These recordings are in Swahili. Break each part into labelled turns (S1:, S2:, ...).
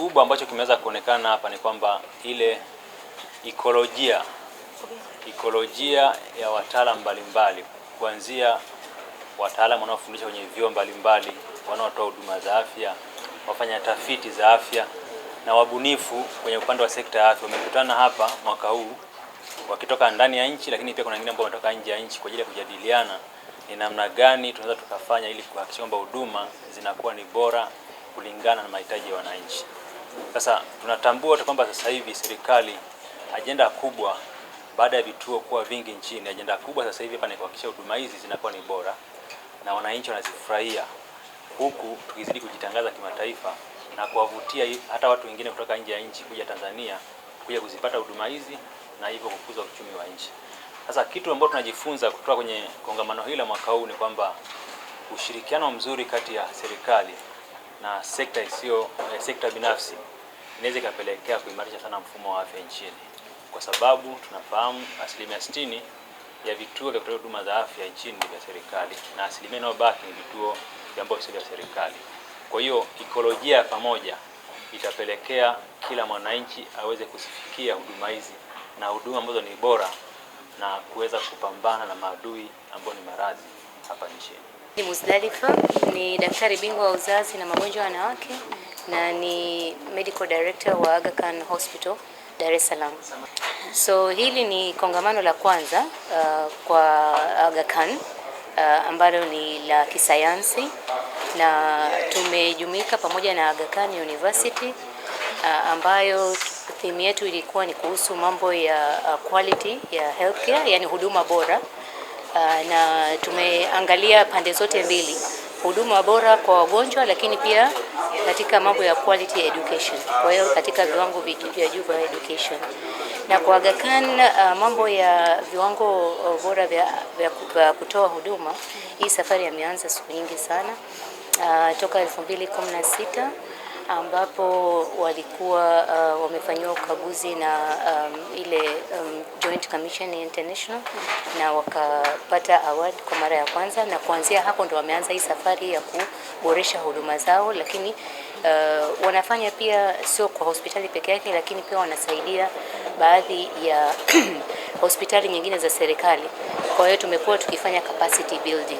S1: kikubwa ambacho kimeweza kuonekana hapa ni kwamba ile ekolojia ya wataalamu mbalimbali, kuanzia wataalamu wanaofundisha kwenye vyuo mbalimbali, wanaotoa huduma za afya, wafanya tafiti za afya na wabunifu kwenye upande wa sekta ya afya wamekutana hapa mwaka huu wakitoka ndani ya nchi, lakini pia kuna wengine ambao wanatoka nje ya nchi kwa ajili ya kujadiliana ni namna gani tunaweza tukafanya ili kuhakikisha kwamba huduma zinakuwa ni bora kulingana na mahitaji ya wananchi. Sasa tunatambua kwamba sasa hivi serikali ajenda kubwa baada ya vituo kuwa vingi nchini, ajenda kubwa sasa hivi hapa ni kuhakikisha huduma hizi zinakuwa ni bora na wananchi wanazifurahia, huku tukizidi kujitangaza kimataifa na kuwavutia hata watu wengine kutoka nje ya nchi kuja Tanzania kuja kuzipata huduma hizi na hivyo kukuza uchumi wa nchi. Sasa kitu ambacho tunajifunza kutoka kwenye kongamano hili mwaka huu ni kwamba ushirikiano mzuri kati ya serikali na sekta binafsi inaweza kupelekea kuimarisha sana mfumo wa afya nchini, kwa sababu tunafahamu 60% ya vituo vya kutoa huduma za afya nchini ni vya serikali na asilimia inayobaki ni vituo ambavyo sio vya serikali. Kwa hiyo ekolojia pamoja itapelekea kila mwananchi aweze kusifikia huduma hizi na huduma ambazo ni bora na kuweza kupambana na maadui ambao ni maradhi hapa nchini.
S2: Ni Muzdalifa, ni daktari bingwa wa uzazi na magonjwa ya wanawake na ni medical director wa Aga Khan Hospital Dar es Salaam. So hili ni kongamano la kwanza kwa Aga Khan ambalo ni la kisayansi, na tumejumuika pamoja na Aga Khan University ambayo theme yetu ilikuwa ni kuhusu mambo ya quality ya healthcare, yani huduma bora, na tumeangalia pande zote mbili, huduma bora kwa wagonjwa lakini pia katika mambo ya quality education, kwa hiyo katika viwango vya juu vya education. Na kwa Aga Khan mambo ya viwango bora vya kutoa huduma, hii safari imeanza siku nyingi sana, toka 2016 ambapo walikuwa wamefanywa ukaguzi na ile Joint Commission International na wakapata award kwa mara ya kwanza, na kuanzia hapo ndo wameanza hii safari ya kuboresha huduma zao, lakini wanafanya pia sio kwa hospitali peke yake, lakini pia wanasaidia baadhi ya hospitali nyingine za serikali. Kwa hiyo tumekuwa tukifanya capacity building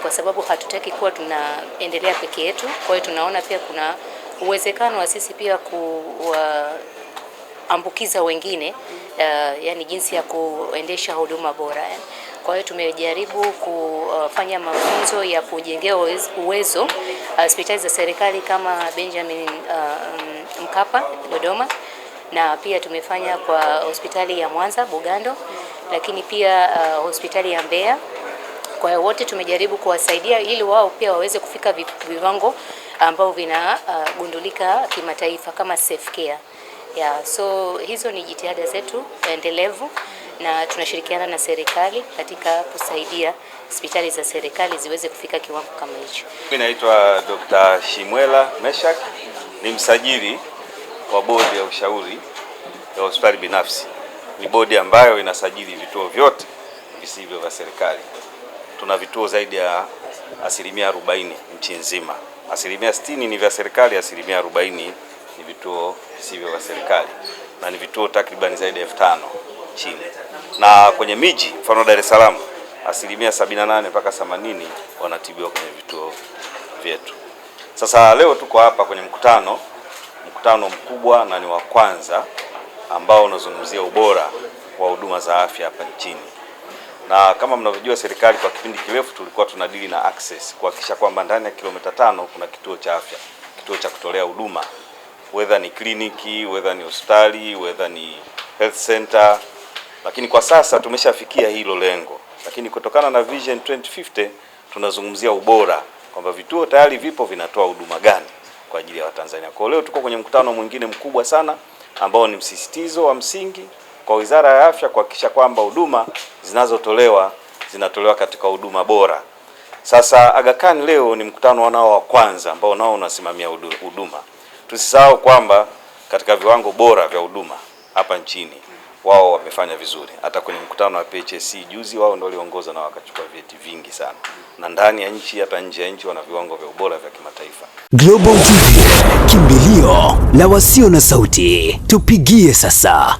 S2: kwa sababu hatutaki kuwa tunaendelea peke yetu. Kwa hiyo tunaona pia kuna uwezekano wa sisi pia kuambukiza wengine, yani jinsi ya kuendesha huduma bora. Kwa hiyo tumejaribu kufanya mafunzo ya kujengea uwezo hospitali za serikali kama Benjamin Mkapa Dodoma, na pia tumefanya kwa hospitali ya Mwanza Bugando, lakini pia hospitali ya Mbeya. Kwa hiyo wote tumejaribu kuwasaidia ili wao pia waweze kufika viwango ambao vinagundulika kimataifa kama safe care. So hizo ni jitihada zetu endelevu, na tunashirikiana na serikali katika kusaidia hospitali za serikali ziweze kufika kiwango kama hicho.
S3: Mimi naitwa Dr. Shimwela Meshak, ni msajili wa bodi ya ushauri ya hospitali binafsi. Ni bodi ambayo inasajili vituo vyote visivyo vya serikali. Tuna vituo zaidi ya 40% nchi nzima. 60% ni vya serikali, 40% ni vituo visivyo vya serikali, na ni vituo takriban zaidi ya 5,000 nchini. Na kwenye miji mfano Dar es Salaam 78 mpaka 80 wanatibiwa kwenye vituo vyetu. Sasa leo tuko hapa kwenye mkutano mkubwa na ni wa kwanza ambao unazungumzia ubora wa huduma za afya hapa nchini. Na kama mnavyojua, serikali kwa kipindi kirefu tulikuwa tunadili na access, kuhakikisha kwamba ndani ya kilomita 5 kuna kituo cha afya, kituo cha kutolea huduma, whether ni kliniki, whether ni hospitali, whether ni health center. Lakini kwa sasa tumeshafikia hilo lengo, lakini kutokana na Vision 2050 tunazungumzia ubora, kwamba vituo tayari vipo vinatoa huduma gani kwa ajili ya Watanzania. Kwa leo tuko kwenye mkutano mwingine mkubwa sana ambao ni msisitizo wa msingi kwa Wizara ya Afya kuhakikisha kwamba huduma zinatolewa katika huduma bora. Sasa Aga Khan leo ni mkutano wanao wa kwanza ambao nao unasimamia huduma. Tusisahau kwamba katika viwango bora vya huduma hapa nchini wao wamefanya vizuri. Hata kwenye mkutano wa PHSC juzi, wao ndio waliongoza na wakachukua vyeti vingi sana, na ndani ya nchi hata nje ya nchi wana viwango vya ubora vya kimataifa.
S4: Global TV, kimbilio la wasio na sauti. Tupigie sasa.